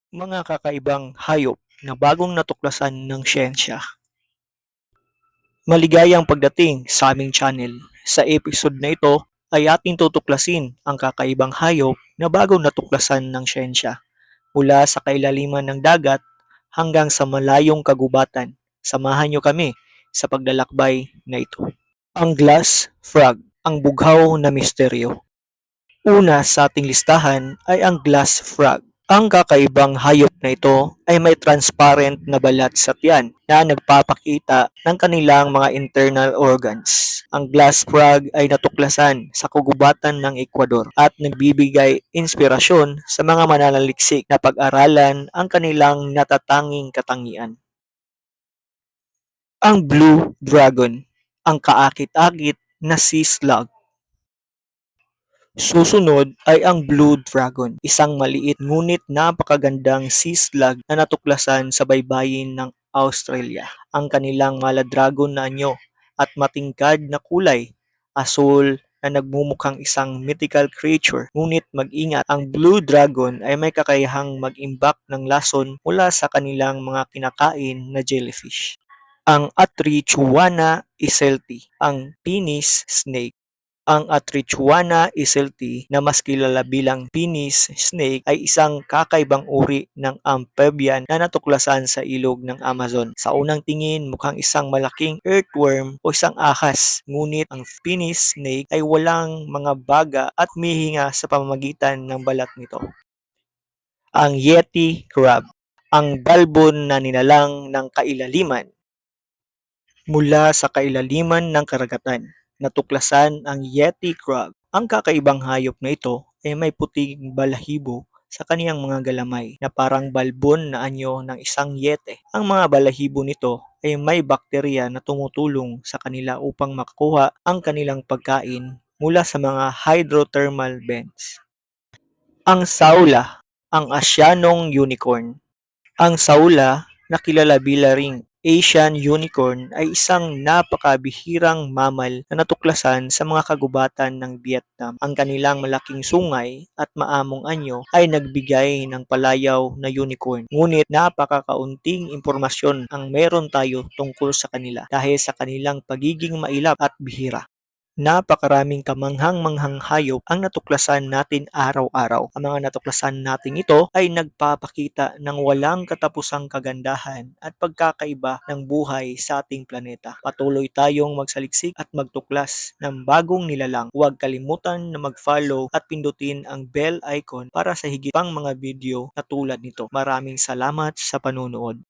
Mga kakaibang hayop na bagong natuklasan ng siyensya. Maligayang pagdating sa aming channel. Sa episode na ito ay ating tutuklasin ang kakaibang hayop na bagong natuklasan ng siyensya mula sa kailaliman ng dagat hanggang sa malayong kagubatan. Samahan niyo kami sa paglalakbay na ito. Ang glass frog, ang bughaw na misteryo. Una sa ating listahan ay ang glass frog. Ang kakaibang hayop na ito ay may transparent na balat sa tiyan na nagpapakita ng kanilang mga internal organs. Ang glass frog ay natuklasan sa kagubatan ng Ecuador at nagbibigay inspirasyon sa mga mananaliksik na pag-aralan ang kanilang natatanging katangian. Ang blue dragon, ang kaakit-akit na sea slug. Susunod ay ang Blue Dragon, isang maliit ngunit napakagandang sea slug na natuklasan sa baybayin ng Australia. Ang kanilang maladragon na anyo at matingkad na kulay, asul na nagmumukhang isang mythical creature. Ngunit mag-ingat, ang Blue Dragon ay may kakayahang mag-imbak ng lason mula sa kanilang mga kinakain na jellyfish. Ang Atrichuana iselti, ang penis snake. Ang Atrichuana iselti na mas kilala bilang penis snake ay isang kakaibang uri ng amphibian na natuklasan sa ilog ng Amazon. Sa unang tingin, mukhang isang malaking earthworm o isang ahas. Ngunit ang penis snake ay walang mga baga at mihinga sa pamamagitan ng balat nito. Ang Yeti crab, ang balbon na nilalang ng kailaliman. Mula sa kailaliman ng karagatan, natuklasan ang Yeti crab. Ang kakaibang hayop na ito ay may puting balahibo sa kaniyang mga galamay na parang balbon na anyo ng isang yete. Ang mga balahibo nito ay may bakterya na tumutulong sa kanila upang makuha ang kanilang pagkain mula sa mga hydrothermal vents. Ang saula, ang Asyanong unicorn. Ang saula, na kilala bilang ring Asian unicorn, ay isang napakabihirang mammal na natuklasan sa mga kagubatan ng Vietnam. Ang kanilang malaking sungay at maamong anyo ay nagbigay ng palayaw na unicorn. Ngunit napakakaunting impormasyon ang meron tayo tungkol sa kanila dahil sa kanilang pagiging mailap at bihira. Napakaraming kamanghang-manghang hayop ang natuklasan natin araw-araw. Ang mga natuklasan natin ito ay nagpapakita ng walang katapusang kagandahan at pagkakaiba ng buhay sa ating planeta. Patuloy tayong magsaliksik at magtuklas ng bagong nilalang. Huwag kalimutan na mag-follow at pindutin ang bell icon para sa higit pang mga video na tulad nito. Maraming salamat sa panunood.